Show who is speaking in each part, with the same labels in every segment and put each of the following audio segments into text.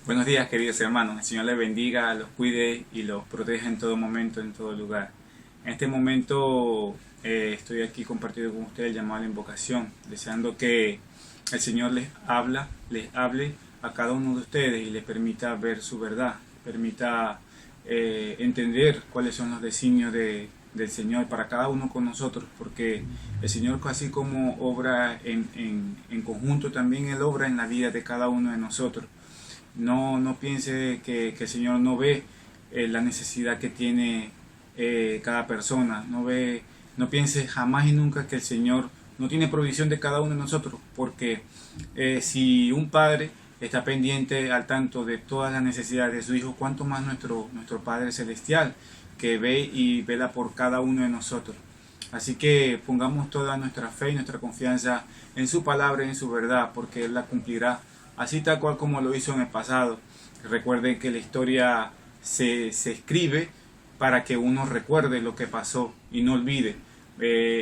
Speaker 1: Buenos días, queridos hermanos. El Señor les bendiga, los cuide y los proteja en todo momento, en todo lugar. En este momento estoy aquí compartiendo con ustedes el llamado a la invocación, deseando que el Señor les hable a cada uno de ustedes y les permita ver su verdad, permita entender cuáles son los designios del Señor para cada uno con nosotros, porque el Señor, así como obra en conjunto, también Él obra en la vida de cada uno de nosotros. No piense que el Señor no ve la necesidad que tiene cada persona. No piense jamás y nunca que el Señor no tiene provisión de cada uno de nosotros, porque si un padre está pendiente al tanto de todas las necesidades de su hijo, cuánto más nuestro Padre Celestial, que ve y vela por cada uno de nosotros. Así que pongamos toda nuestra fe y nuestra confianza en su palabra y en su verdad, porque Él la cumplirá, así tal cual como lo hizo en el pasado. Recuerden que la historia se escribe para que uno recuerde lo que pasó y no olvide.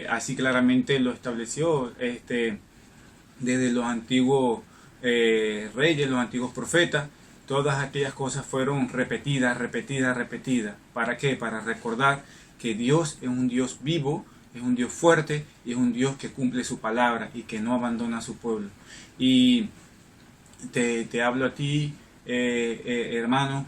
Speaker 1: Así claramente lo estableció desde los antiguos reyes, los antiguos profetas. Todas aquellas cosas fueron repetidas. ¿Para qué? Para recordar que Dios es un Dios vivo, es un Dios fuerte y es un Dios que cumple su palabra y que no abandona a su pueblo. Y te hablo a ti, hermano,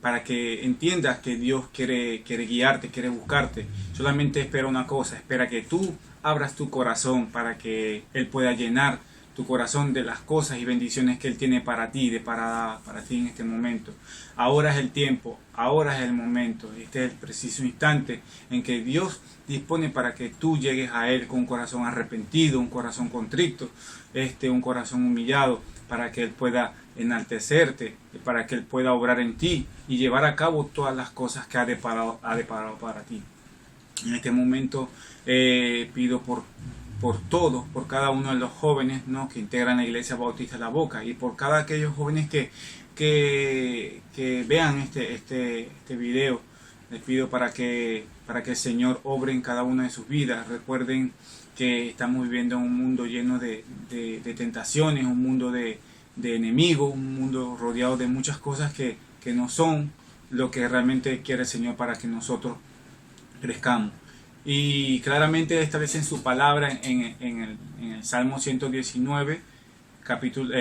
Speaker 1: para que entiendas que Dios quiere guiarte, quiere buscarte. Solamente espera una cosa, espera que tú abras tu corazón para que Él pueda llenar tu corazón de las cosas y bendiciones que Él tiene para ti, para ti en este momento. Ahora es el tiempo, ahora es el momento, este es el preciso instante en que Dios dispone para que tú llegues a Él con un corazón arrepentido, un corazón contrito, un corazón humillado, para que Él pueda enaltecerte, para que Él pueda obrar en ti y llevar a cabo todas las cosas que ha deparado para ti. En este momento pido por todos, por cada uno de los jóvenes, ¿no?, que integran la Iglesia Bautista La Boca, y por cada aquellos jóvenes que vean este video. Les pido para que el Señor obre en cada una de sus vidas. Recuerden que estamos viviendo en un mundo lleno de tentaciones, un mundo de enemigos, un mundo rodeado de muchas cosas que no son lo que realmente quiere el Señor para que nosotros crezcamos. Y claramente establece en su palabra en el Salmo 119,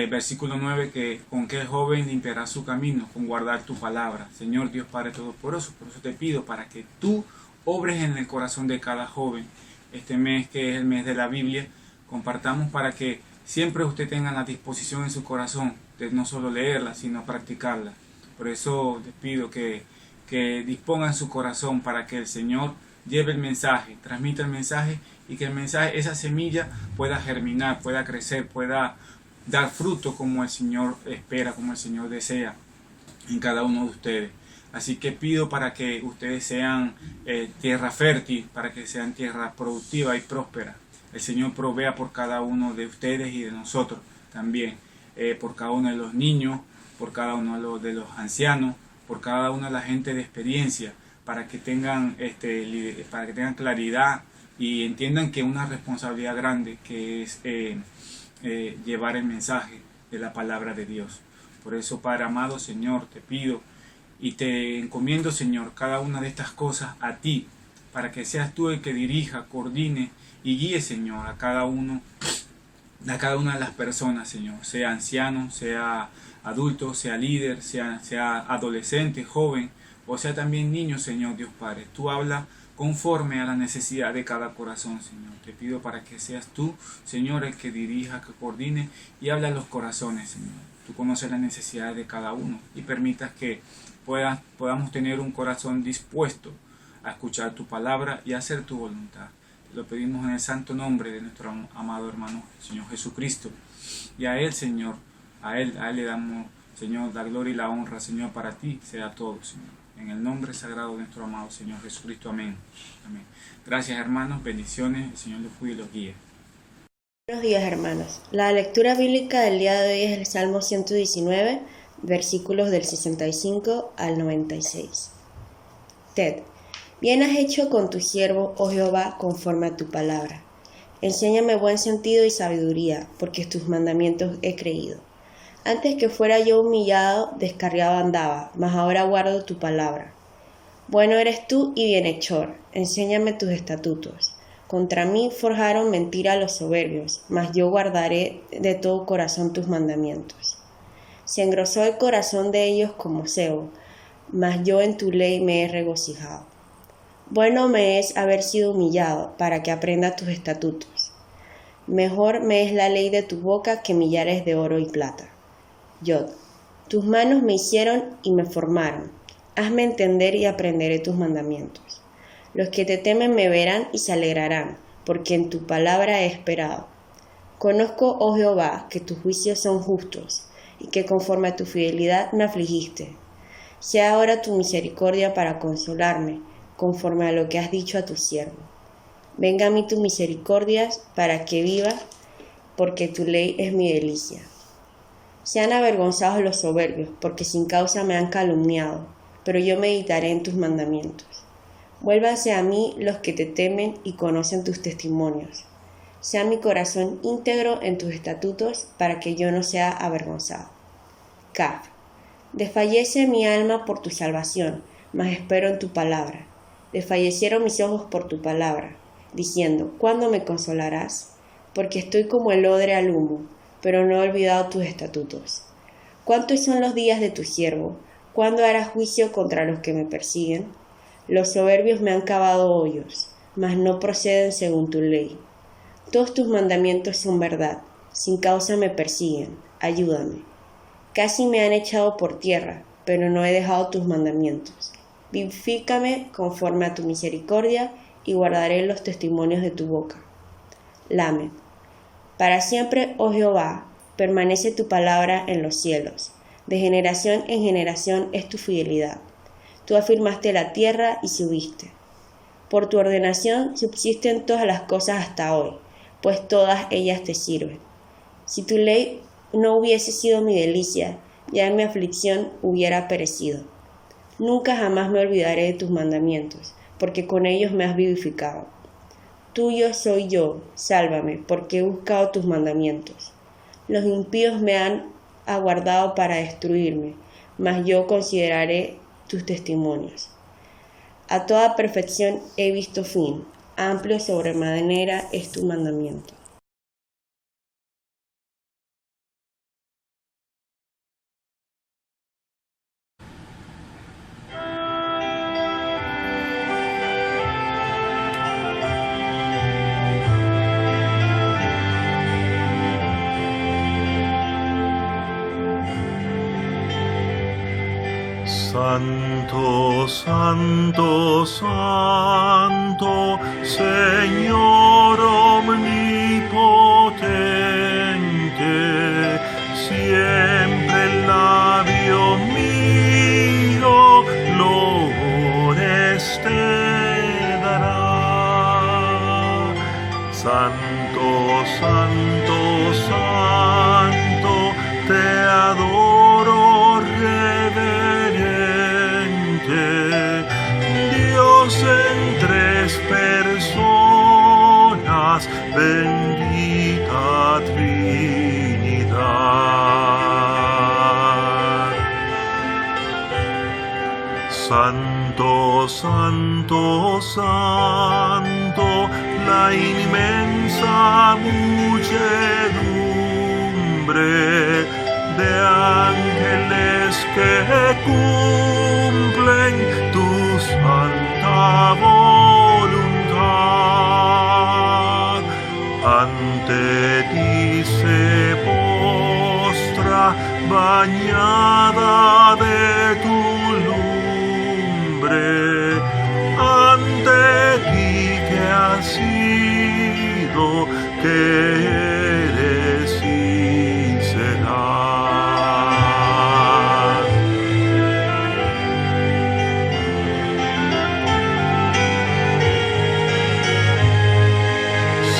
Speaker 1: versículo 9, que con qué joven limpiará su camino, con guardar tu palabra. Señor Dios Padre Todopoderoso, por eso te pido para que tú obres en el corazón de cada joven. Este mes, que es el mes de la Biblia, compartamos para que siempre usted tenga la disposición en su corazón de no solo leerla, sino practicarla. Por eso les pido que dispongan su corazón para que el Señor lleve el mensaje, transmita el mensaje, y que el mensaje, esa semilla, pueda germinar, pueda crecer, pueda dar fruto como el Señor espera, como el Señor desea en cada uno de ustedes. Así que pido para que ustedes sean tierra fértil, para que sean tierra productiva y próspera. El Señor provea por cada uno de ustedes y de nosotros también, por cada uno de los niños, por cada uno de los ancianos, por cada una de la gente de experiencia, para que tengan claridad y entiendan que es una responsabilidad grande, que es llevar el mensaje de la palabra de Dios. Por eso, Padre amado, Señor, te pido y te encomiendo, Señor, cada una de estas cosas a ti, para que seas tú el que dirija, coordine y guíe, Señor, a cada una de las personas, Señor, sea anciano, sea adulto, sea líder, sea adolescente, joven, o sea también niño, Señor Dios Padre. Tú hablas conforme a la necesidad de cada corazón, Señor. Te pido para que seas tú, Señor, el que dirija, que coordine y habla a los corazones, Señor. Tú conoces las necesidades de cada uno y permitas que podamos tener un corazón dispuesto a escuchar tu palabra y a hacer tu voluntad. Te lo pedimos en el santo nombre de nuestro amado hermano, Señor Jesucristo. Y a Él, Señor, a Él le damos, Señor, la gloria y la honra, Señor, para ti sea todo, Señor. En el nombre sagrado de nuestro amado Señor Jesucristo. Amén. Amén. Gracias, hermanos. Bendiciones. El Señor los cuide y los guíe.
Speaker 2: Buenos días, hermanos. La lectura bíblica del día de hoy es el Salmo 119, versículos del 65 al 96. Ted, bien has hecho con tu siervo, oh Jehová, conforme a tu palabra. Enséñame buen sentido y sabiduría, porque tus mandamientos he creído. Antes que fuera yo humillado, descarriado andaba, mas ahora guardo tu palabra. Bueno eres tú y bienhechor, enséñame tus estatutos. Contra mí forjaron mentira los soberbios, mas yo guardaré de todo corazón tus mandamientos. Se engrosó el corazón de ellos como cebo, mas yo en tu ley me he regocijado. Bueno me es haber sido humillado, para que aprenda tus estatutos. Mejor me es la ley de tu boca que millares de oro y plata. Yod, tus manos me hicieron y me formaron. Hazme entender y aprenderé tus mandamientos. Los que te temen me verán y se alegrarán, porque en tu palabra he esperado. Conozco, oh Jehová, que tus juicios son justos, y que conforme a tu fidelidad me afligiste. Sea ahora tu misericordia para consolarme, conforme a lo que has dicho a tu siervo. Venga a mí tus misericordias para que viva, porque tu ley es mi delicia. Sean avergonzados los soberbios, porque sin causa me han calumniado, pero yo meditaré en tus mandamientos. Vuélvanse a mí los que te temen y conocen tus testimonios. Sea mi corazón íntegro en tus estatutos, para que yo no sea avergonzado. Kaf. Desfallece mi alma por tu salvación, mas espero en tu palabra. Desfallecieron mis ojos por tu palabra, diciendo, ¿cuándo me consolarás? Porque estoy como el odre al humo, pero no he olvidado tus estatutos. ¿Cuántos son los días de tu siervo? ¿Cuándo harás juicio contra los que me persiguen? Los soberbios me han cavado hoyos, mas no proceden según tu ley. Todos tus mandamientos son verdad, sin causa me persiguen, ayúdame. Casi me han echado por tierra, pero no he dejado tus mandamientos. Vivifícame conforme a tu misericordia y guardaré los testimonios de tu boca. Lamed. Para siempre, oh Jehová, permanece tu palabra en los cielos. De generación en generación es tu fidelidad. Tú afirmaste la tierra y subiste. Por tu ordenación subsisten todas las cosas hasta hoy, pues todas ellas te sirven. Si tu ley no hubiese sido mi delicia, ya en mi aflicción hubiera perecido. Nunca jamás me olvidaré de tus mandamientos, porque con ellos me has vivificado. Tuyo soy yo, sálvame, porque he buscado tus mandamientos. Los impíos me han aguardado para destruirme, mas yo consideraré tus testimonios. A toda perfección he visto fin, amplio sobremanera es tu mandamiento.
Speaker 3: Santo, santo, santo, Señor omnipotente, siempre el labio mío loores te dará. Santo, santo, santo, te adoro reverente, Dios en tres personas, bendita Trinidad. Santo, santo, santo, la inmensa muchedumbre de ángeles que cumplen tu santa voluntad. Ante ti se postra, bañada de tu lumbre, ante ti que has sido, que eres y serás.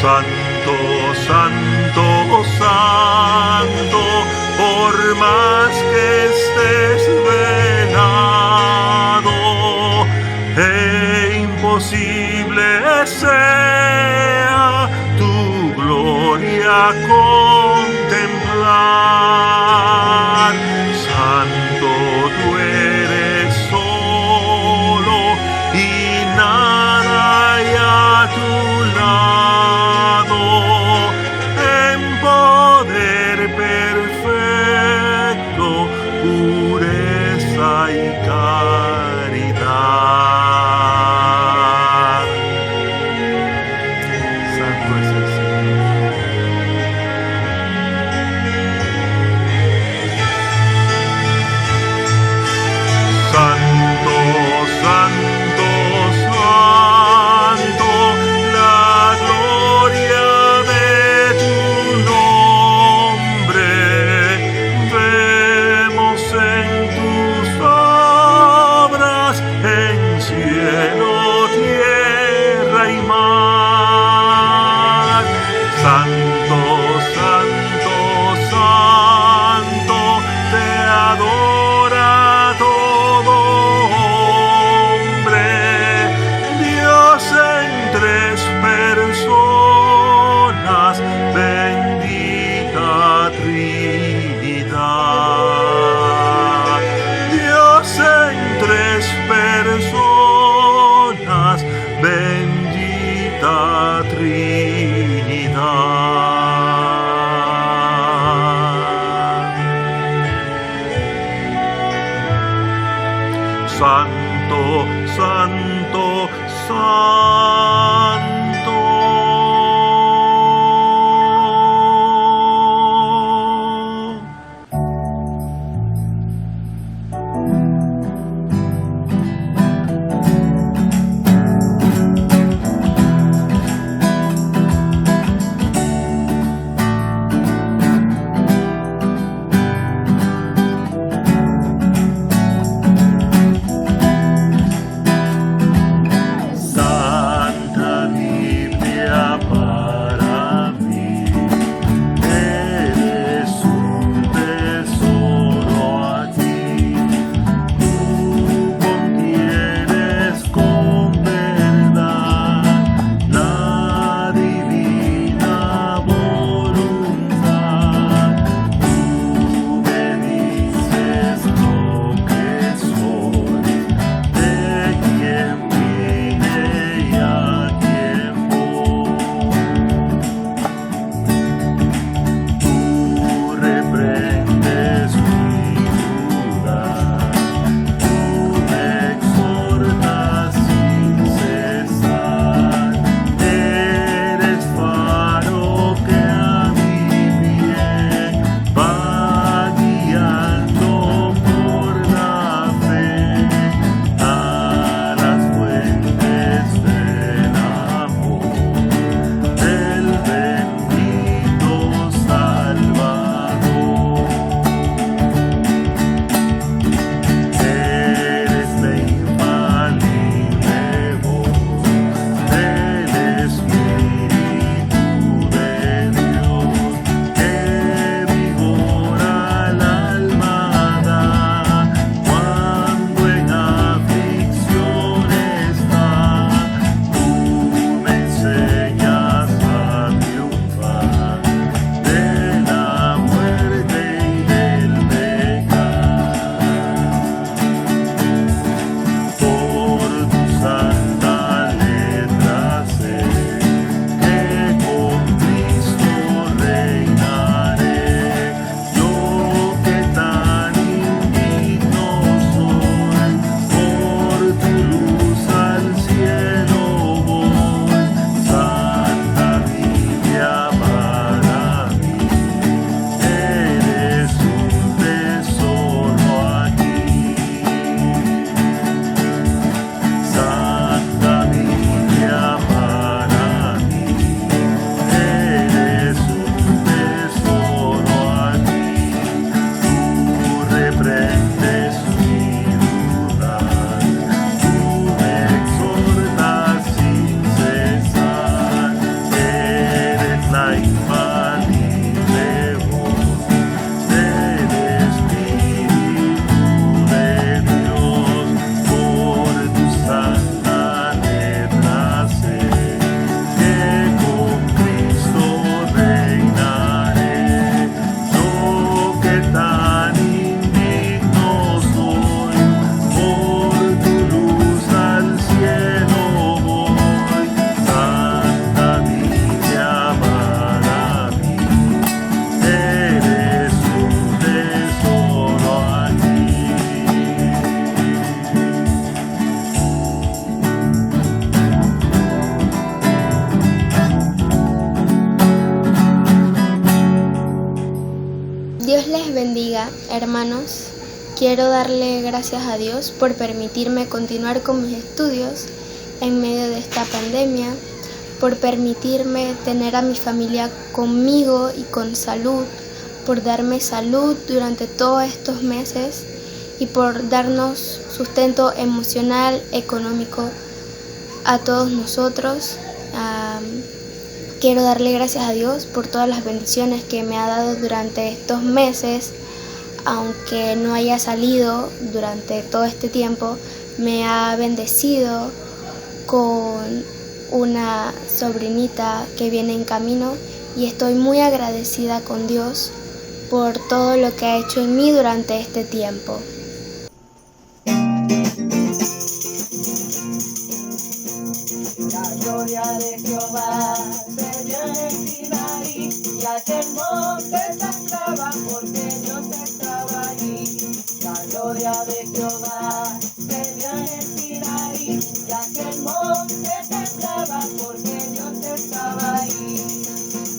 Speaker 3: Santo, santo, santo, por más que estés velado, imposible sea tu gloria contemplar. Santo, tú eres solo y nada hay a tu lado, en poder perfecto, pureza y caridad. Santo es el Señor. Santo, santo, santo, la gloria de tu nombre vemos en tus obras, en cielo, tierra y mar. Santo, santo, santo, te adora todo hombre, Dios en tres personas, bendita Trinidad. Dios en tres personas, bendita Trinidad. Santo, santo, santo.
Speaker 4: bendiga, hermanos. Quiero darle gracias a Dios por permitirme continuar con mis estudios en medio de esta pandemia, por permitirme tener a mi familia conmigo y con salud, por darme salud durante todos estos meses y por darnos sustento emocional, económico a todos nosotros. Quiero darle gracias a Dios por todas las bendiciones que me ha dado durante estos meses, aunque no haya salido durante todo este tiempo. Me ha bendecido con una sobrinita que viene en camino y estoy muy agradecida con Dios por todo lo que ha hecho en mí durante este tiempo.
Speaker 5: La gloria de Jehová se vio en el Sinaí, y aquel monte temblaba porque Dios estaba allí. La gloria de Jehová se vio en el Sinaí, y aquel monte temblaba porque Dios estaba allí.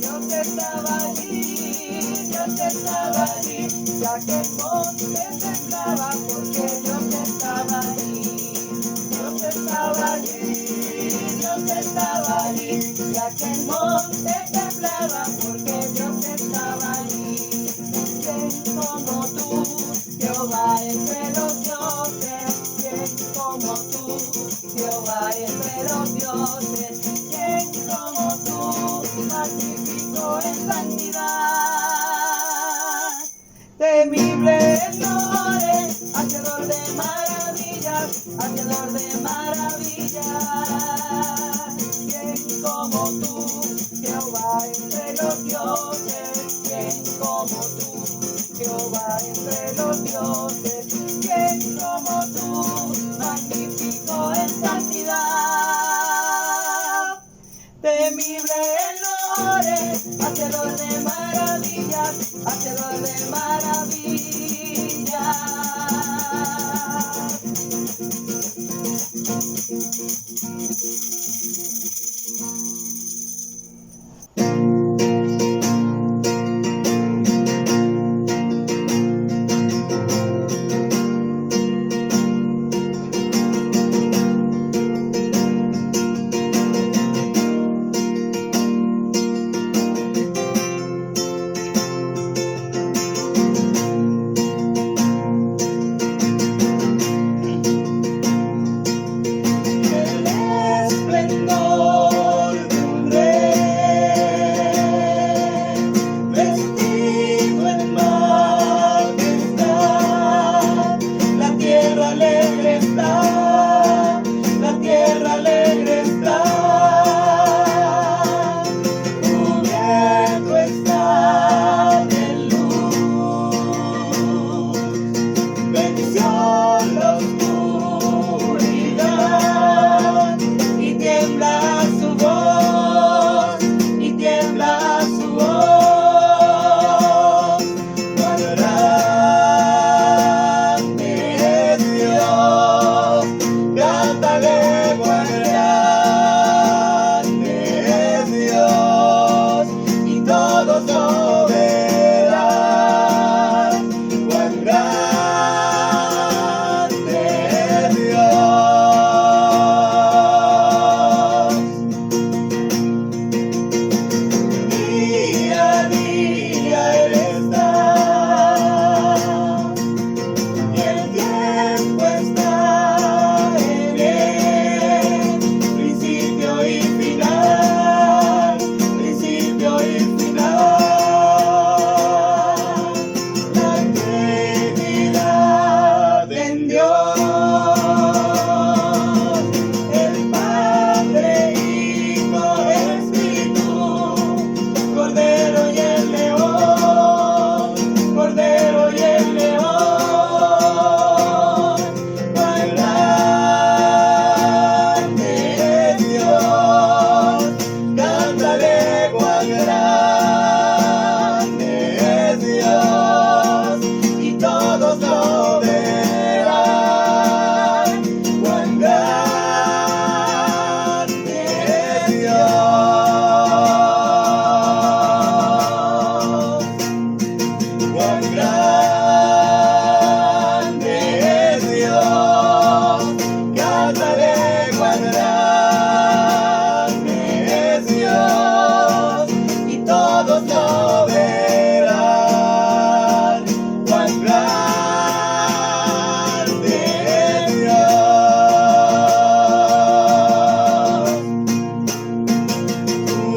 Speaker 5: Dios estaba allí, Dios estaba allí, y aquel monte temblaba porque Dios estaba allí. Dios estaba allí, Dios estaba allí, y aquel monte temblaba porque Dios estaba allí. ¿Quién como tú, Jehová entre los dioses? ¿Quién como tú, Jehová entre los dioses? ¿Quién como tú, magnífico en santidad? Temible en nombre, hacedor de maravillas, hacedor de maravillas. ¿Quién como tú, Jehová entre los dioses? ¿Quién como tú, Jehová entre los dioses? ¿Quién como tú, magnífico en santidad? Temible en nombre, hacedor de maravillas, hacedor de maravillas. El esplendor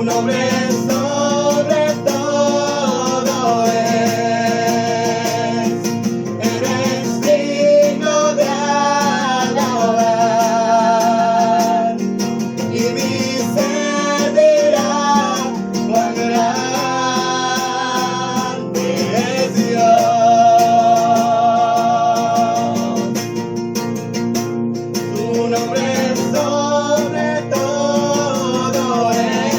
Speaker 5: nombre sobre todo eres digno de alabar, y mi ser dirá cuán grande es Dios. Tu nombre sobre todo es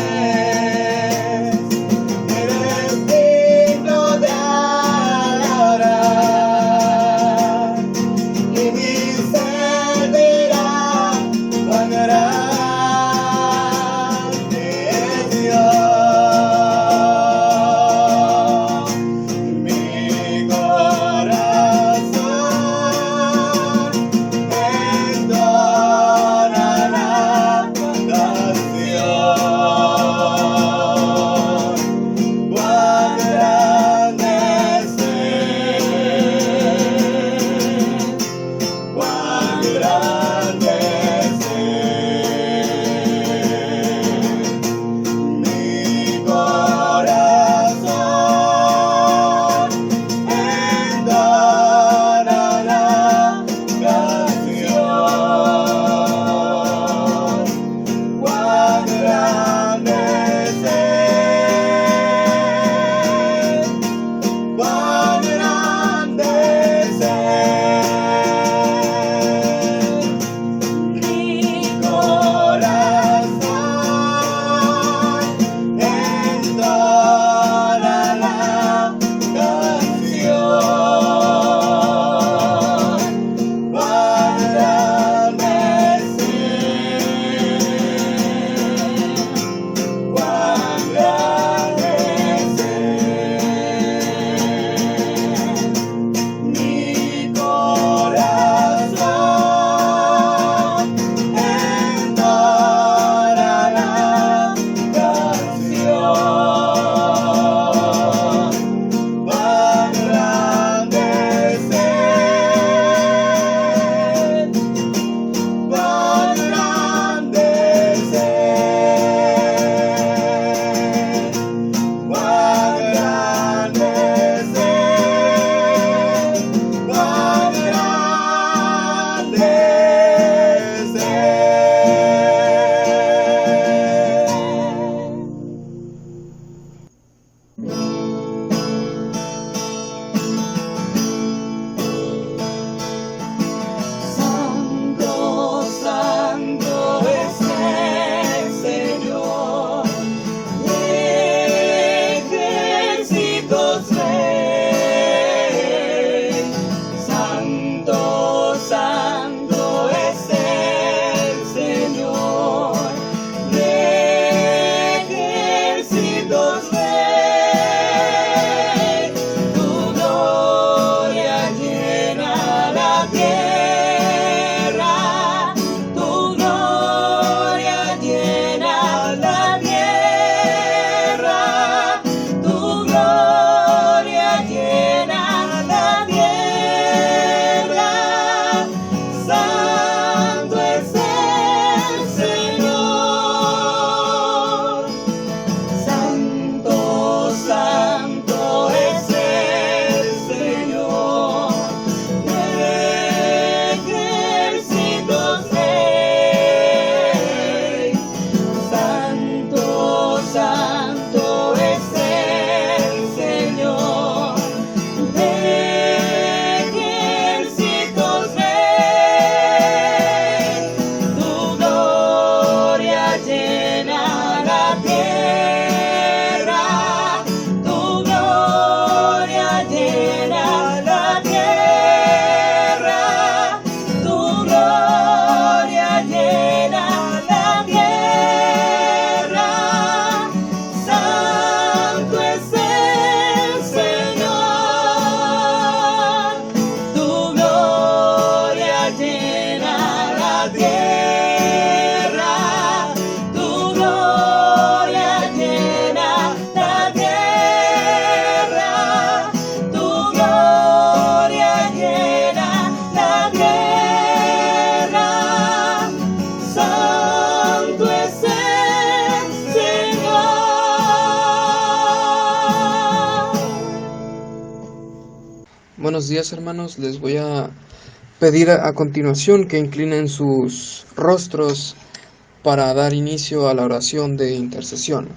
Speaker 6: Buenos días, hermanos. Les voy a pedir a continuación que inclinen sus rostros para dar inicio a la oración de intercesión.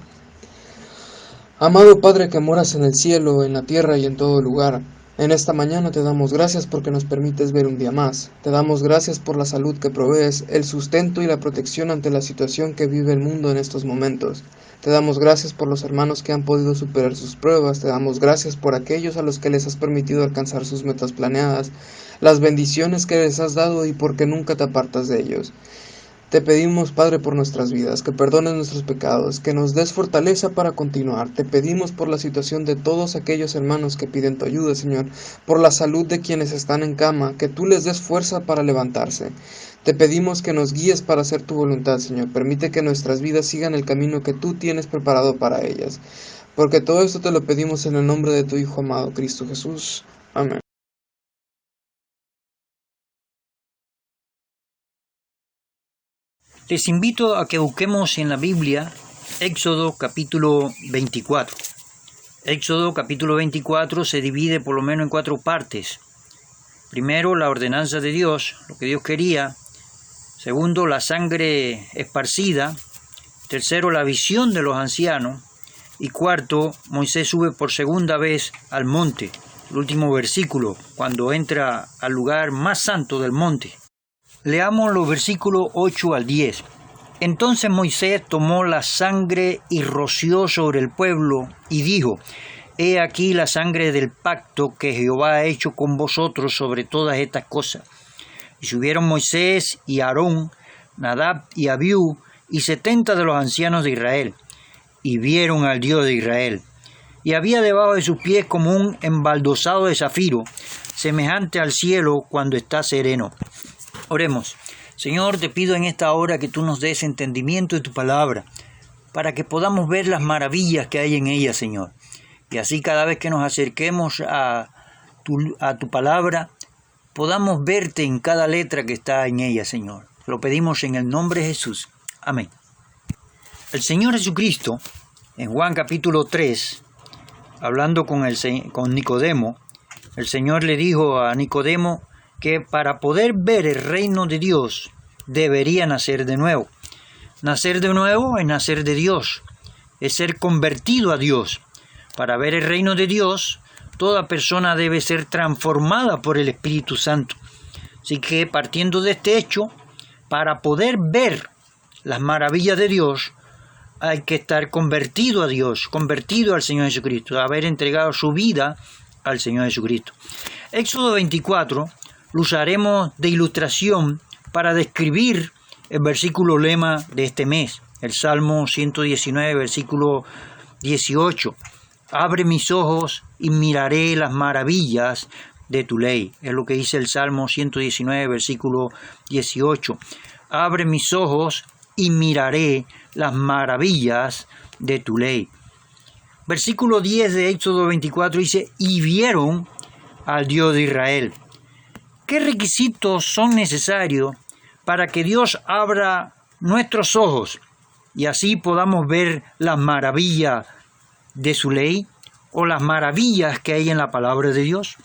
Speaker 6: Amado Padre que moras en el cielo, en la tierra y en todo lugar, en esta mañana te damos gracias porque nos permites ver un día más. Te damos gracias por la salud que provees, el sustento y la protección ante la situación que vive el mundo en estos momentos. Te damos gracias por los hermanos que han podido superar sus pruebas. Te damos gracias por aquellos a los que les has permitido alcanzar sus metas planeadas, las bendiciones que les has dado y porque nunca te apartas de ellos. Te pedimos, Padre, por nuestras vidas, que perdones nuestros pecados, que nos des fortaleza para continuar. Te pedimos por la situación de todos aquellos hermanos que piden tu ayuda, Señor, por la salud de quienes están en cama, que tú les des fuerza para levantarse. Te pedimos que nos guíes para hacer tu voluntad, Señor. Permite que nuestras vidas sigan el camino que tú tienes preparado para ellas. Porque todo esto te lo pedimos en el nombre de tu Hijo amado, Cristo Jesús. Amén.
Speaker 7: Les invito a que busquemos en la Biblia Éxodo capítulo 24. Éxodo capítulo 24 se divide por lo menos en 4 partes. Primero, la ordenanza de Dios, lo que Dios quería. Segundo, la sangre esparcida. Tercero, la visión de los ancianos. Y cuarto, Moisés sube por segunda vez al monte. El último versículo, cuando entra al lugar más santo del monte. Leamos los versículos 8 al 10. Entonces Moisés tomó la sangre y roció sobre el pueblo y dijo: He aquí la sangre del pacto que Jehová ha hecho con vosotros sobre todas estas cosas. Y subieron Moisés y Aarón, Nadab y Abiú, y 70 de los ancianos de Israel, y vieron al Dios de Israel. Y había debajo de sus pies como un embaldosado de zafiro, semejante al cielo cuando está sereno. Oremos. Señor, te pido en esta hora que tú nos des entendimiento de tu palabra, para que podamos ver las maravillas que hay en ella, Señor. Y así cada vez que nos acerquemos a tu palabra, podamos verte en cada letra que está en ella, Señor. Lo pedimos en el nombre de Jesús. Amén. El Señor Jesucristo, en Juan capítulo 3, hablando con Nicodemo, el Señor le dijo a Nicodemo que para poder ver el reino de Dios debería nacer de nuevo. Nacer de nuevo es nacer de Dios, es ser convertido a Dios. Para ver el reino de Dios, toda persona debe ser transformada por el Espíritu Santo. Así que partiendo de este hecho, para poder ver las maravillas de Dios, hay que estar convertido a Dios, convertido al Señor Jesucristo, haber entregado su vida al Señor Jesucristo. Éxodo 24 lo usaremos de ilustración para describir el versículo lema de este mes, el Salmo 119, versículo 18. Abre mis ojos y miraré las maravillas de tu ley. Es lo que dice el Salmo 119, versículo 18. Abre mis ojos y miraré las maravillas de tu ley. Versículo 10 de Éxodo 24 dice: y vieron al Dios de Israel. ¿Qué requisitos son necesarios para que Dios abra nuestros ojos y así podamos ver las maravillas de su ley o las maravillas que hay en la palabra de Dios?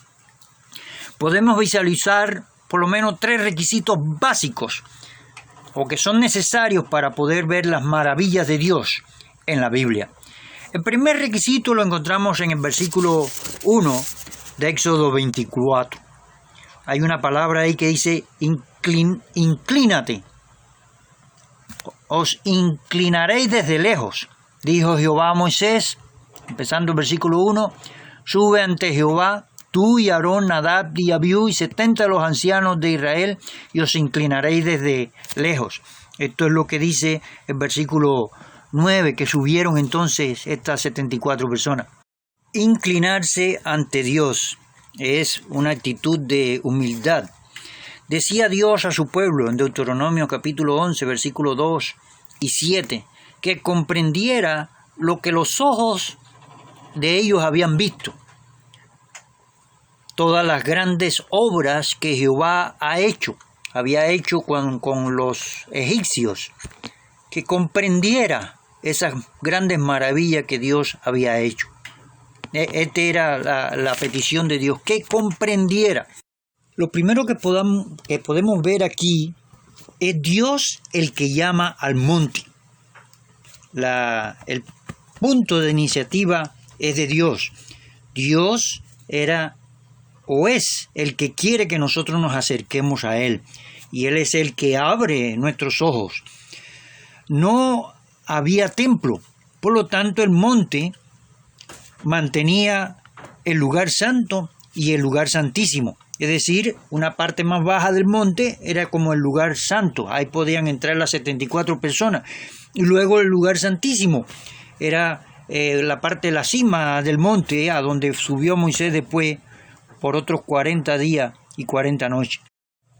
Speaker 7: Podemos visualizar por lo menos 3 requisitos básicos o que son necesarios para poder ver las maravillas de Dios en la Biblia. El primer requisito lo encontramos en el versículo 1 de Éxodo 24. Hay una palabra ahí que dice: inclínate. Os inclinaréis desde lejos, dijo Jehová a Moisés, empezando el versículo 1, sube ante Jehová, tú y Aarón, Nadab y Abiú y 70 de los ancianos de Israel, y os inclinaréis desde lejos. Esto es lo que dice el versículo 9, que subieron entonces estas 74 personas. Inclinarse ante Dios es una actitud de humildad. Decía Dios a su pueblo en Deuteronomio capítulo 11, versículos 2 y 7, que comprendiera lo que los ojos de ellos habían visto. Todas las grandes obras que Jehová había hecho con los egipcios, que comprendiera esas grandes maravillas que Dios había hecho. Esta era la petición de Dios, que comprendiera. Lo primero que podemos ver aquí es Dios el que llama al monte. El punto de iniciativa es de Dios. Dios era o es el que quiere que nosotros nos acerquemos a Él. Y Él es el que abre nuestros ojos. No había templo, por lo tanto el monte mantenía el lugar santo y el lugar santísimo. Es decir, una parte más baja del monte era como el lugar santo. Ahí podían entrar las 74 personas. Y luego el lugar santísimo era la parte de la cima del monte, a donde subió Moisés después por otros 40 días y 40 noches.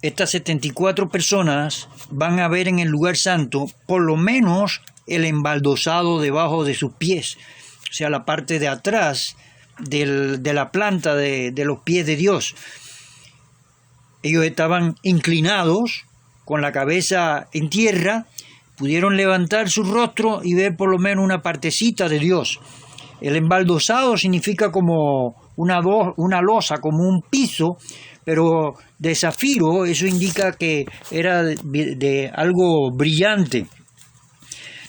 Speaker 7: Estas 74 personas van a ver en el lugar santo por lo menos el embaldosado debajo de sus pies, o sea, la parte de atrás de la planta de los pies de Dios. Ellos estaban inclinados, con la cabeza en tierra, pudieron levantar su rostro y ver por lo menos una partecita de Dios. El embaldosado significa como una losa, como un piso, pero de zafiro. Eso indica que era de algo brillante,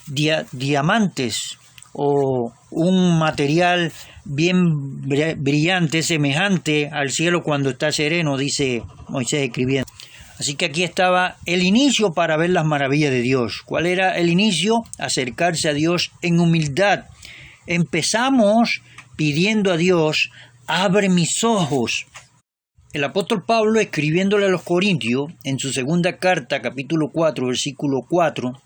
Speaker 7: diamantes o un material bien brillante, semejante al cielo cuando está sereno, dice Moisés escribiendo. Así que aquí estaba el inicio para ver las maravillas de Dios. ¿Cuál era el inicio? Acercarse a Dios en humildad. Empezamos pidiendo a Dios, abre mis ojos. El apóstol Pablo, escribiéndole a los Corintios, en su segunda carta, capítulo 4, versículo 4,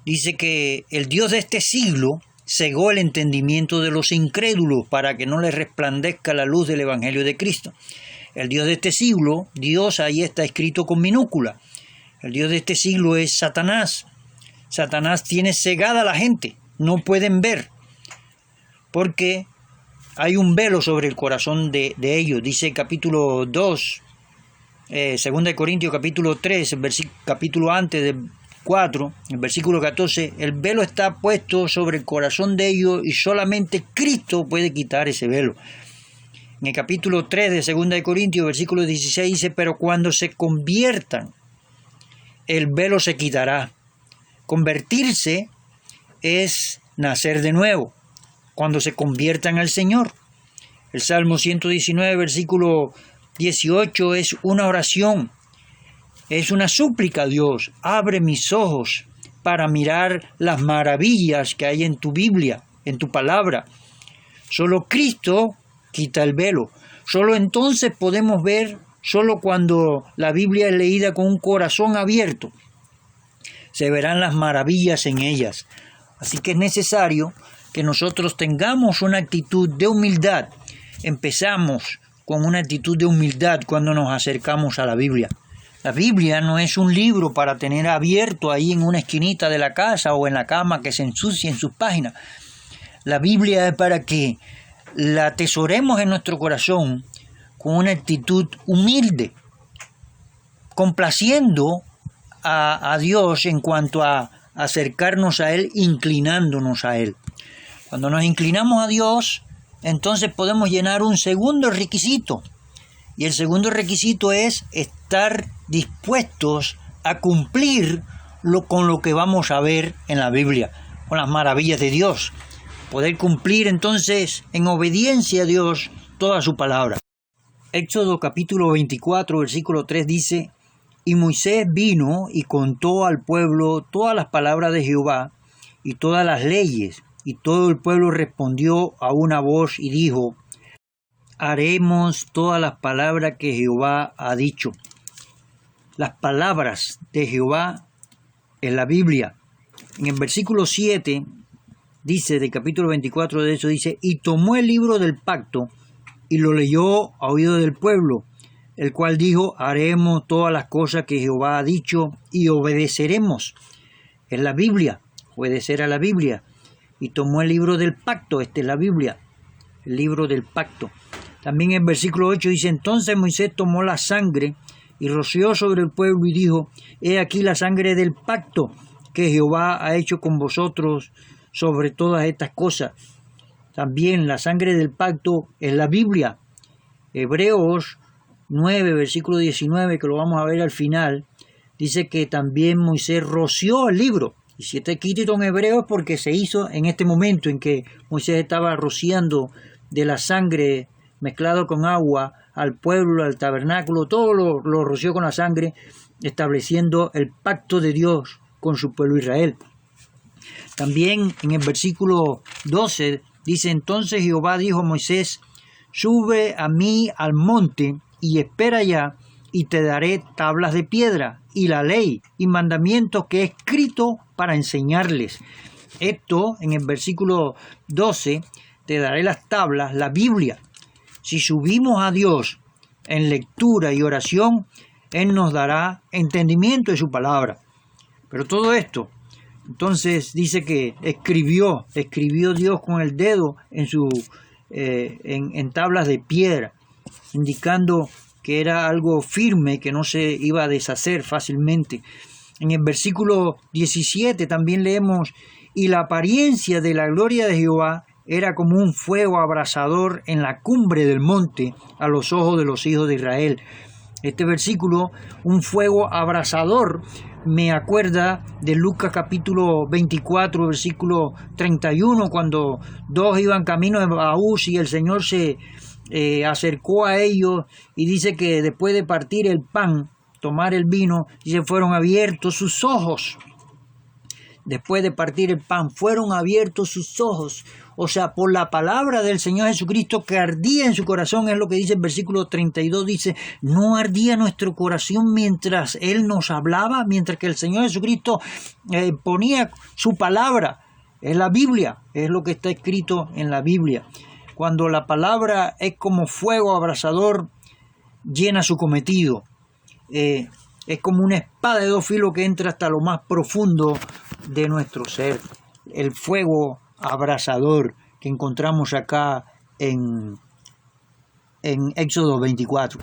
Speaker 7: dice que el Dios de este siglo cegó el entendimiento de los incrédulos para que no les resplandezca la luz del Evangelio de Cristo. El Dios de este siglo, Dios ahí está escrito con minúscula. El Dios de este siglo es Satanás. Satanás tiene cegada a la gente, no pueden ver, porque hay un velo sobre el corazón de ellos. Dice capítulo 2, 2 Corintios capítulo 3, capítulo antes del 4, el versículo 14, el velo está puesto sobre el corazón de ellos y solamente Cristo puede quitar ese velo. En el capítulo 3 de 2 Corintios, versículo 16 dice, pero cuando se conviertan, el velo se quitará. Convertirse es nacer de nuevo, cuando se conviertan al Señor. El Salmo 119, versículo 18 es una oración, es una súplica a Dios. Abre mis ojos para mirar las maravillas que hay en tu Biblia, en tu palabra. Solo Cristo quita el velo. Solo entonces podemos ver, solo cuando la Biblia es leída con un corazón abierto, se verán las maravillas en ellas. Así que es necesario que nosotros tengamos una actitud de humildad. Empezamos con una actitud de humildad cuando nos acercamos a la Biblia. La Biblia no es un libro para tener abierto ahí en una esquinita de la casa o en la cama que se ensucie en sus páginas. La Biblia es para que la atesoremos en nuestro corazón con una actitud humilde, complaciendo a Dios en cuanto a acercarnos a Él, inclinándonos a Él. Cuando nos inclinamos a Dios, entonces podemos llenar un segundo requisito. Y el segundo requisito es estar dispuestos a cumplir con lo que vamos a ver en la Biblia, con las maravillas de Dios. Poder cumplir entonces en obediencia a Dios toda su palabra. Éxodo capítulo 24, versículo 3 dice, y Moisés vino y contó al pueblo todas las palabras de Jehová y todas las leyes. Y todo el pueblo respondió a una voz y dijo, haremos todas las palabras que Jehová ha dicho. Las palabras de Jehová en la Biblia. En el versículo 7 dice, del capítulo 24 de eso, dice, y tomó el libro del pacto y lo leyó a oído del pueblo, el cual dijo, haremos todas las cosas que Jehová ha dicho y obedeceremos. Es la Biblia, obedecer a la Biblia. Y tomó el libro del pacto, esta es la Biblia, el libro del pacto. También en el versículo 8 dice, entonces Moisés tomó la sangre y roció sobre el pueblo y dijo, he aquí la sangre del pacto que Jehová ha hecho con vosotros sobre todas estas cosas. también la sangre del pacto es la Biblia. Hebreos 9, versículo 19, que lo vamos a ver al final, dice que también Moisés roció el libro. Y si está escrito en hebreo es porque se hizo en este momento en que Moisés estaba rociando de la sangre mezclado con agua al pueblo, al tabernáculo, todo lo roció con la sangre, estableciendo el pacto de Dios con su pueblo Israel. También en el versículo 12 dice: entonces Jehová dijo a Moisés: sube a mí al monte y espera allá, y te daré tablas de piedra y la ley y mandamientos que he escrito para enseñarles. Esto en el versículo 12, te daré las tablas, la Biblia. Si subimos a Dios en lectura y oración, Él nos dará entendimiento de su palabra. Pero todo esto, entonces dice que escribió Dios con el dedo en tablas de piedra, indicando que era algo firme, que no se iba a deshacer fácilmente. En el versículo 17 también leemos: y la apariencia de la gloria de Jehová era como un fuego abrasador en la cumbre del monte a los ojos de los hijos de Israel. Este versículo, un fuego abrasador, me acuerda de Lucas capítulo 24, versículo 31, cuando dos iban camino de Emaús y el Señor se acercó a ellos y dice que después de partir el pan, tomar el vino, y se fueron abiertos sus ojos. Después de partir el pan, fueron abiertos sus ojos. O sea, por la palabra del Señor Jesucristo que ardía en su corazón, es lo que dice el versículo 32, dice: no ardía nuestro corazón mientras Él nos hablaba, mientras que el Señor Jesucristo ponía su palabra. Es la Biblia, es lo que está escrito en la Biblia. Cuando la palabra es como fuego abrasador, llena su cometido. Es como una espada de dos filos que entra hasta lo más profundo de nuestro ser. El fuego abrasador que encontramos acá en Éxodo 24.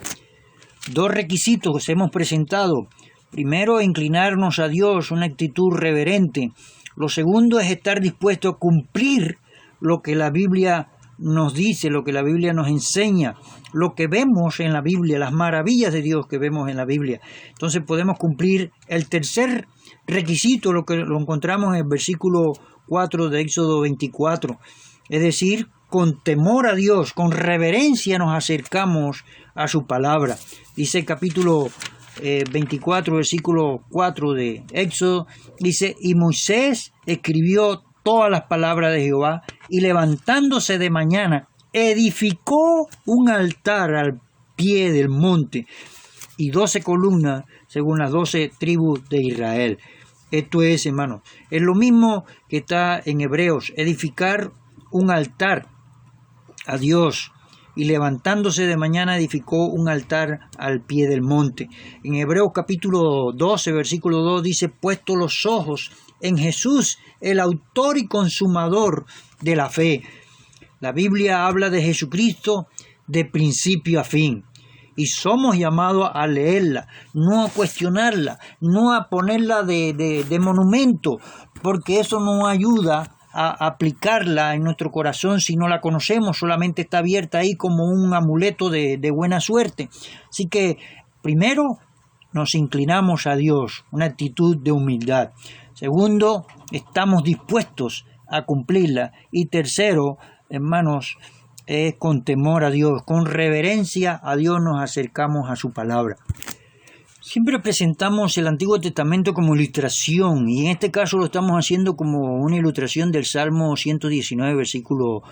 Speaker 7: Dos requisitos hemos presentado. Primero, inclinarnos a Dios, una actitud reverente. Lo segundo es estar dispuesto a cumplir lo que la Biblia nos dice, lo que la Biblia nos enseña, lo que vemos en la Biblia, las maravillas de Dios que vemos en la Biblia. Entonces podemos cumplir el tercer requisito, lo que lo encontramos en el versículo 4 de Éxodo 24. Es decir, con temor a Dios, con reverencia nos acercamos a su palabra. Dice el capítulo 24, versículo 4 de Éxodo, dice: y Moisés escribió todas las palabras de Jehová, y levantándose de mañana, edificó un altar al pie del monte, y 12 columnas según las 12 tribus de Israel. Esto es, hermanos, es lo mismo que está en Hebreos: edificar un altar a Dios, y levantándose de mañana edificó un altar al pie del monte. En Hebreos capítulo 12, versículo 2 dice: puesto los ojos en Jesús, el autor y consumador de la fe. La Biblia habla de Jesucristo de principio a fin, y somos llamados a leerla, no a cuestionarla, no a ponerla de monumento, porque eso no ayuda a aplicarla en nuestro corazón si no la conocemos, solamente está abierta ahí como un amuleto de buena suerte. Así que primero nos inclinamos a Dios, una actitud de humildad. Segundo, estamos dispuestos a cumplirla. Y tercero, hermanos, es con temor a Dios, con reverencia a Dios nos acercamos a su palabra. Siempre presentamos el Antiguo Testamento como ilustración, y en este caso lo estamos haciendo como una ilustración del Salmo 119, versículo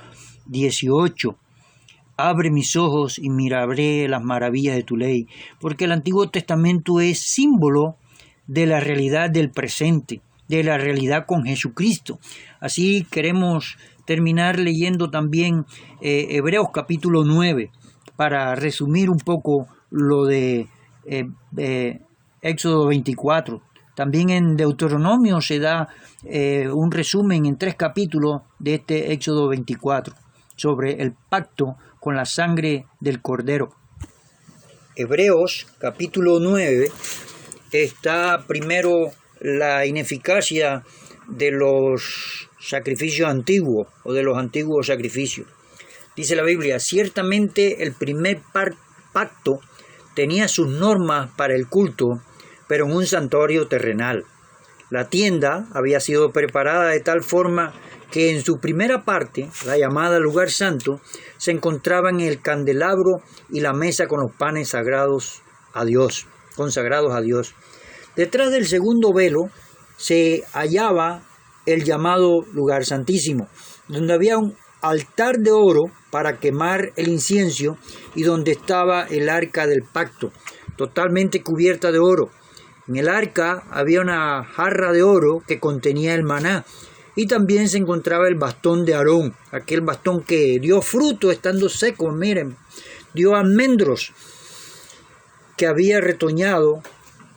Speaker 7: 18. Abre mis ojos y miraré las maravillas de tu ley, porque el Antiguo Testamento es símbolo de la realidad del presente, de la realidad con Jesucristo. Así queremos terminar leyendo también Hebreos capítulo 9, para resumir un poco lo de Éxodo 24. También en Deuteronomio se da un resumen en 3 capítulos de este Éxodo 24 sobre el pacto con la sangre del Cordero. Hebreos capítulo 9 está primero la ineficacia de los sacrificios antiguos o de los antiguos sacrificios. Dice la Biblia, ciertamente el primer pacto tenía sus normas para el culto, pero en un santuario terrenal. La tienda había sido preparada de tal forma que en su primera parte, la llamada lugar santo, se encontraban el candelabro y la mesa con los panes sagrados a Dios, consagrados a Dios. Detrás del segundo velo se hallaba el llamado lugar santísimo, donde había un altar de oro para quemar el incienso y donde estaba el arca del pacto, totalmente cubierta de oro. En el arca había una jarra de oro que contenía el maná y también se encontraba el bastón de Aarón, aquel bastón que dio fruto estando seco, miren, dio almendros que había retoñado,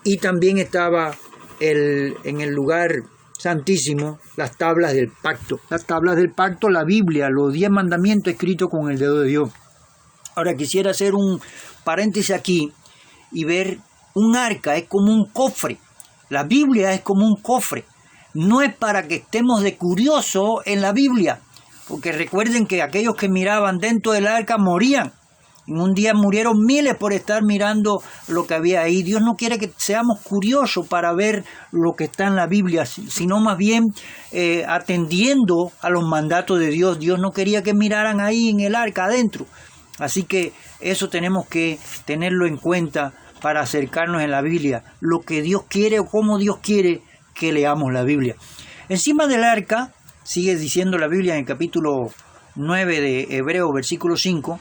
Speaker 7: y también estaba en el lugar santísimo las tablas del pacto. Las tablas del pacto, la Biblia, los 10 mandamientos escritos con el dedo de Dios. Ahora quisiera hacer un paréntesis aquí y ver un arca, es como un cofre. La Biblia es como un cofre. No es para que estemos de curioso en la Biblia, porque recuerden que aquellos que miraban dentro del arca morían. En un día murieron miles por estar mirando lo que había ahí. Dios no quiere que seamos curiosos para ver lo que está en la Biblia, sino más bien atendiendo a los mandatos de Dios. Dios no quería que miraran ahí en el arca adentro. Así que eso tenemos que tenerlo en cuenta para acercarnos en la Biblia. Lo que Dios quiere o cómo Dios quiere que leamos la Biblia. Encima del arca, sigue diciendo la Biblia en el capítulo 9 de Hebreos, versículo 5,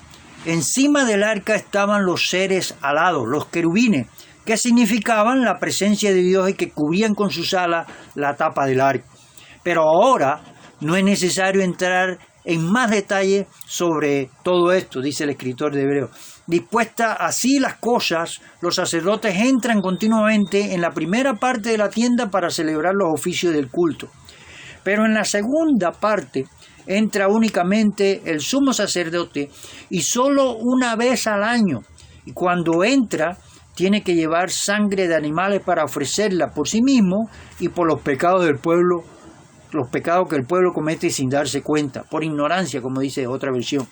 Speaker 7: encima del arca estaban los seres alados, los querubines, que significaban la presencia de Dios y que cubrían con sus alas la tapa del arca. Pero ahora no es necesario entrar en más detalle sobre todo esto, dice el escritor de Hebreos. Dispuestas así las cosas, los sacerdotes entran continuamente en la primera parte de la tienda para celebrar los oficios del culto. Pero en la segunda parte entra únicamente el sumo sacerdote y solo una vez al año. Y cuando entra, tiene que llevar sangre de animales para ofrecerla por sí mismo y por los pecados del pueblo, los pecados que el pueblo comete sin darse cuenta, por ignorancia, como dice otra versión.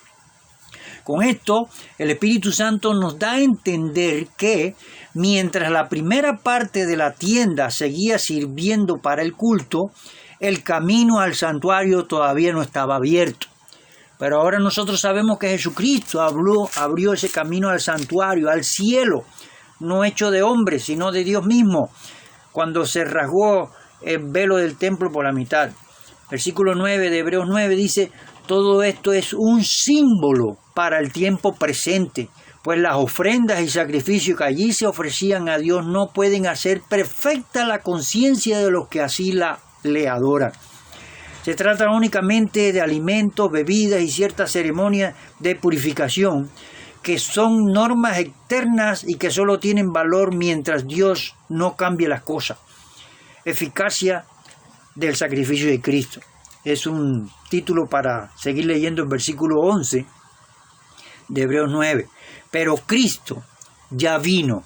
Speaker 7: Con esto, el Espíritu Santo nos da a entender que mientras la primera parte de la tienda seguía sirviendo para el culto, el camino al santuario todavía no estaba abierto. Pero ahora nosotros sabemos que Jesucristo abrió ese camino al santuario, al cielo, no hecho de hombre, sino de Dios mismo, cuando se rasgó el velo del templo por la mitad. Versículo 9 de Hebreos 9 dice, todo esto es un símbolo para el tiempo presente, pues las ofrendas y sacrificios que allí se ofrecían a Dios no pueden hacer perfecta la conciencia de los que así le adoran. Se trata únicamente de alimentos, bebidas y ciertas ceremonias de purificación que son normas externas y que solo tienen valor mientras Dios no cambie las cosas. Eficacia del sacrificio de Cristo. Es un título para seguir leyendo el versículo 11 de Hebreos 9. Pero Cristo ya vino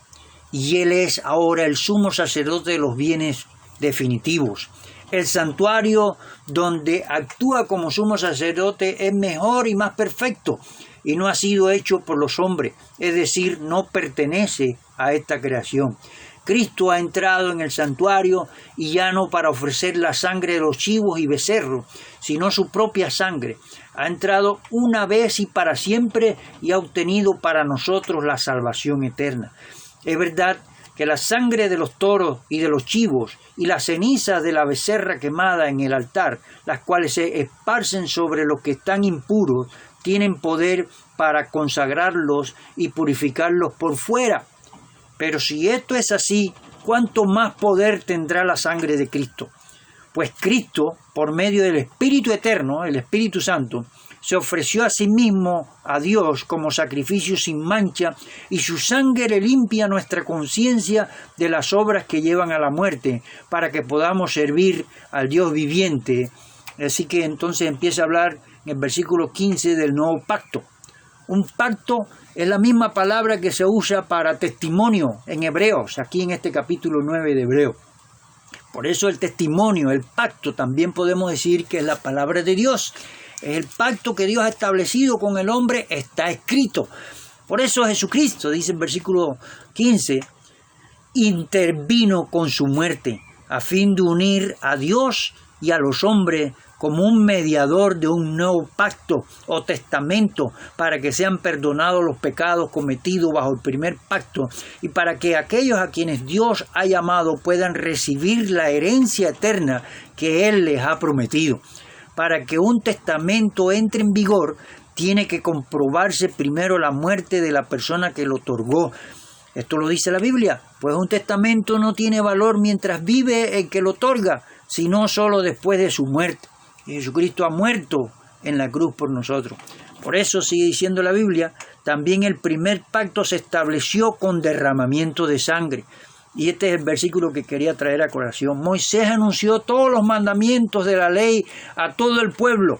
Speaker 7: y Él es ahora el sumo sacerdote de los bienes definitivos. El santuario donde actúa como sumo sacerdote es mejor y más perfecto y no ha sido hecho por los hombres, es decir, no pertenece a esta creación. Cristo ha entrado en el santuario y ya no para ofrecer la sangre de los chivos y becerros, sino su propia sangre. Ha entrado una vez y para siempre y ha obtenido para nosotros la salvación eterna. Es verdad que la sangre de los toros y de los chivos y las cenizas de la becerra quemada en el altar, las cuales se esparcen sobre los que están impuros, tienen poder para consagrarlos y purificarlos por fuera. Pero si esto es así, ¿cuánto más poder tendrá la sangre de Cristo? Pues Cristo, por medio del Espíritu Eterno, el Espíritu Santo, se ofreció a sí mismo a Dios como sacrificio sin mancha y su sangre limpia nuestra conciencia de las obras que llevan a la muerte para que podamos servir al Dios viviente. Así que entonces empieza a hablar en el versículo 15 del nuevo pacto. Un pacto es la misma palabra que se usa para testimonio en Hebreos, aquí en este capítulo 9 de Hebreos. Por eso el testimonio, el pacto, también podemos decir que es la palabra de Dios. El pacto que Dios ha establecido con el hombre está escrito. Por eso Jesucristo, dice en versículo 15, intervino con su muerte a fin de unir a Dios y a los hombres como un mediador de un nuevo pacto o testamento para que sean perdonados los pecados cometidos bajo el primer pacto y para que aquellos a quienes Dios ha llamado puedan recibir la herencia eterna que Él les ha prometido. Para que un testamento entre en vigor, tiene que comprobarse primero la muerte de la persona que lo otorgó. Esto lo dice la Biblia, pues un testamento no tiene valor mientras vive el que lo otorga, sino solo después de su muerte. Y Jesucristo ha muerto en la cruz por nosotros. Por eso sigue diciendo la Biblia, también el primer pacto se estableció con derramamiento de sangre. Y este es el versículo que quería traer a colación. Moisés anunció todos los mandamientos de la ley a todo el pueblo.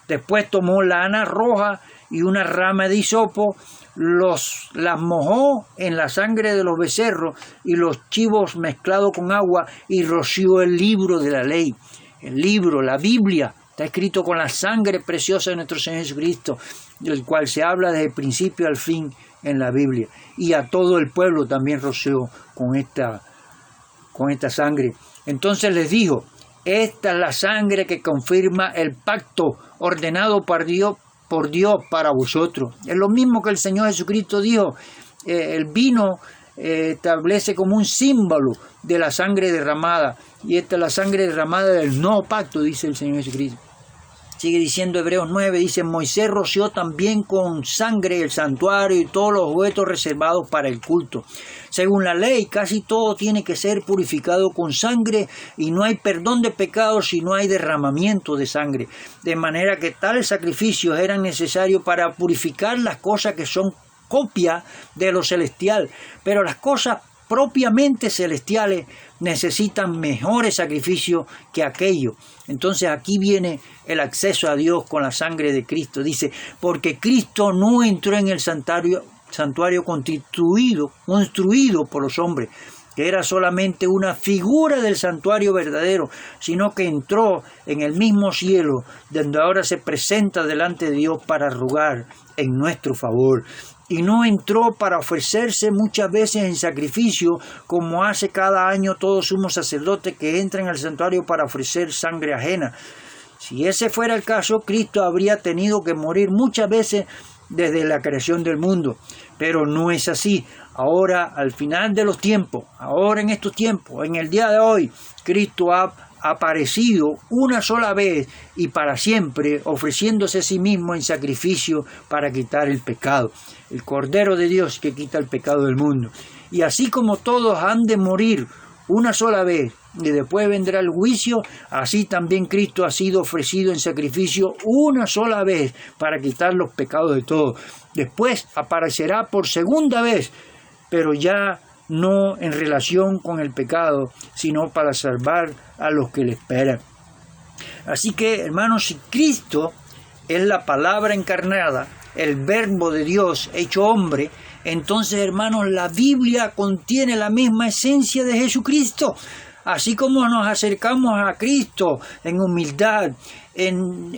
Speaker 7: Después tomó lana roja y una rama de hisopo, las mojó en la sangre de los becerros y los chivos mezclados con agua y roció el libro de la ley. El libro, la Biblia, está escrito con la sangre preciosa de nuestro Señor Jesucristo, del cual se habla desde el principio al fin en la Biblia. Y a todo el pueblo también roció con esta sangre. Entonces les dijo, esta es la sangre que confirma el pacto ordenado por Dios para vosotros. Es lo mismo que el Señor Jesucristo dijo. El vino establece como un símbolo de la sangre derramada. Y esta es la sangre derramada del nuevo pacto, dice el Señor Jesucristo. Sigue diciendo Hebreos 9, dice, Moisés roció también con sangre el santuario y todos los huesos reservados para el culto. Según la ley, casi todo tiene que ser purificado con sangre y no hay perdón de pecados si no hay derramamiento de sangre. De manera que tales sacrificios eran necesarios para purificar las cosas que son copia de lo celestial. Pero las cosas propiamente celestiales necesitan mejores sacrificios que aquello. Entonces aquí viene el acceso a Dios con la sangre de Cristo. Dice, porque Cristo no entró en el santuario construido por los hombres, que era solamente una figura del santuario verdadero, sino que entró en el mismo cielo, donde ahora se presenta delante de Dios para rogar en nuestro favor. Y no entró para ofrecerse muchas veces en sacrificio, como hace cada año todo sumo sacerdote que entra en el santuario para ofrecer sangre ajena. Si ese fuera el caso, Cristo habría tenido que morir muchas veces desde la creación del mundo. Pero no es así. Ahora, al final de los tiempos, ahora en estos tiempos, en el día de hoy, Cristo ha aparecido una sola vez y para siempre, ofreciéndose a sí mismo en sacrificio para quitar el pecado. El Cordero de Dios que quita el pecado del mundo. Y así como todos han de morir una sola vez y después vendrá el juicio, así también Cristo ha sido ofrecido en sacrificio una sola vez para quitar los pecados de todos. Después aparecerá por segunda vez, pero ya no en relación con el pecado, sino para salvar a los que le esperan. Así que, hermanos, si Cristo es la palabra encarnada, el verbo de Dios hecho hombre, entonces, hermanos, la Biblia contiene la misma esencia de Jesucristo. Así como nos acercamos a Cristo en humildad, en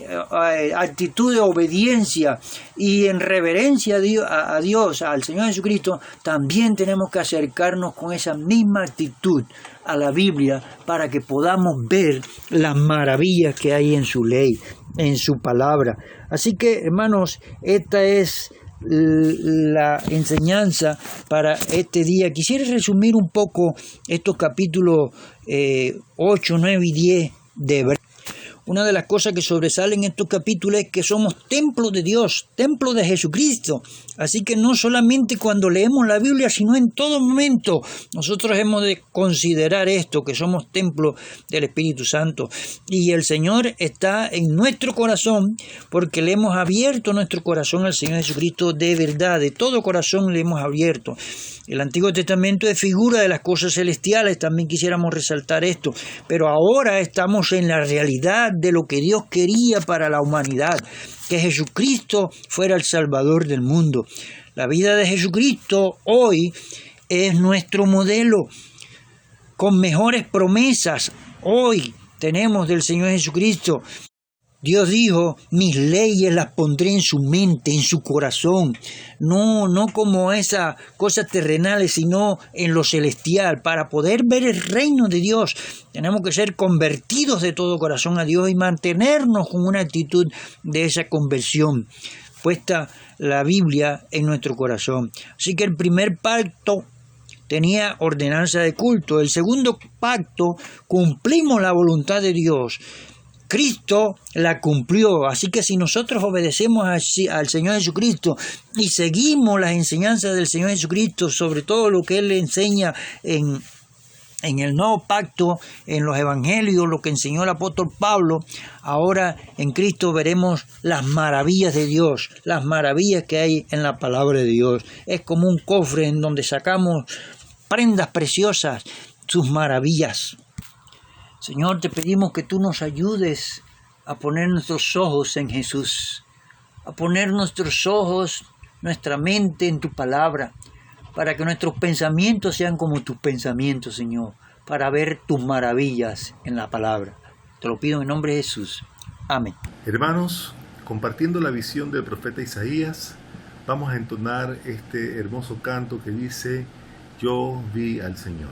Speaker 7: actitud de obediencia y en reverencia a Dios, al Señor Jesucristo, también tenemos que acercarnos con esa misma actitud a la Biblia para que podamos ver las maravillas que hay en su ley, en su palabra. Así que, hermanos, esta es la enseñanza para este día. Quisiera resumir un poco estos capítulos 8, 9 y 10 de Hebreos. Una de las cosas que sobresalen en estos capítulos es que somos templo de Dios, templo de Jesucristo. Así que no solamente cuando leemos la Biblia, sino en todo momento nosotros hemos de considerar esto, que somos templo del Espíritu Santo. Y el Señor está en nuestro corazón porque le hemos abierto nuestro corazón al Señor Jesucristo de verdad, de todo corazón le hemos abierto. El Antiguo Testamento es figura de las cosas celestiales, también quisiéramos resaltar esto, pero ahora estamos en la realidad de lo que Dios quería para la humanidad, que Jesucristo fuera el Salvador del mundo. La vida de Jesucristo hoy es nuestro modelo. con mejores promesas. Hoy tenemos del Señor Jesucristo. Dios dijo, mis leyes las pondré en su mente, en su corazón, no como esas cosas terrenales, sino en lo celestial. Para poder ver el reino de Dios, tenemos que ser convertidos de todo corazón a Dios y mantenernos con una actitud de esa conversión, puesta la Biblia en nuestro corazón. Así que el primer pacto tenía ordenanza de culto. El segundo pacto, cumplimos la voluntad de Dios. Cristo la cumplió, así que si nosotros obedecemos al Señor Jesucristo y seguimos las enseñanzas del Señor Jesucristo, sobre todo lo que Él le enseña en el nuevo pacto, en los evangelios, lo que enseñó el apóstol Pablo, ahora en Cristo veremos las maravillas de Dios, las maravillas que hay en la palabra de Dios. Es como un cofre en donde sacamos prendas preciosas, sus maravillas. Señor, te pedimos que tú nos ayudes a poner nuestros ojos en Jesús, a poner nuestros ojos, nuestra mente en tu palabra, para que nuestros pensamientos sean como tus pensamientos, Señor, para ver tus maravillas en la palabra. Te lo pido en nombre de Jesús. Amén.
Speaker 8: Hermanos, compartiendo la visión del profeta Isaías, vamos a entonar este hermoso canto que dice, yo vi al Señor.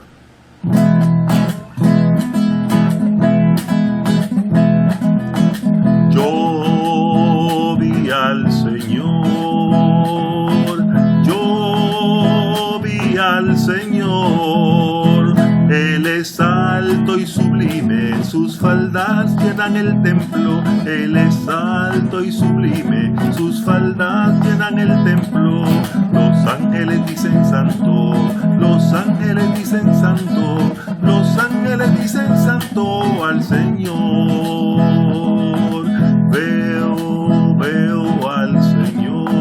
Speaker 3: Yo vi al Señor, yo vi al Señor, Él es alto y sublime, sus faldas llenan el templo, Él es alto y sublime, sus faldas llenan el templo. Los ángeles dicen santo, los ángeles dicen santo, los ángeles dicen santo al Señor. Veo al Señor,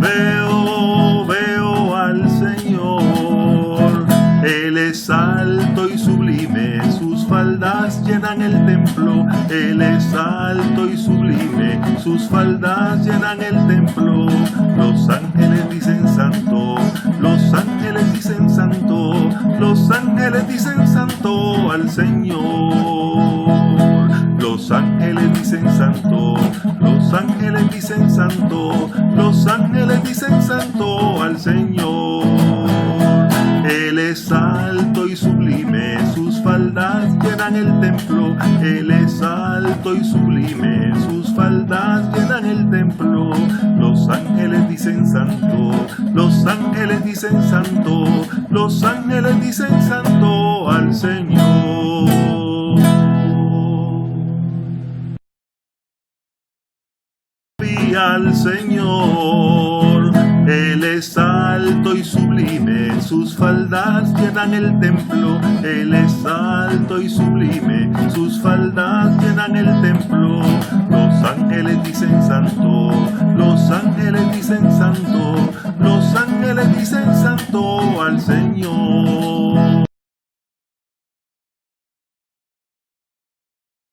Speaker 3: veo al Señor. Él es alto y sublime, sus faldas llenan el templo. Él es alto y sublime, sus faldas llenan el templo. Los ángeles dicen santo, los ángeles dicen santo, los ángeles dicen santo al Señor. Los ángeles dicen santo, los ángeles dicen santo, los ángeles dicen santo al Señor. Él es alto y sublime, sus faldas llenan el templo. Él es alto y sublime, sus faldas llenan el templo. Los ángeles dicen santo, los ángeles dicen santo, los ángeles dicen santo al Señor. Al Señor, Él es alto y sublime, sus faldas llenan el templo. Él es alto y sublime, sus faldas llenan el templo. Los ángeles dicen santo, los ángeles dicen santo,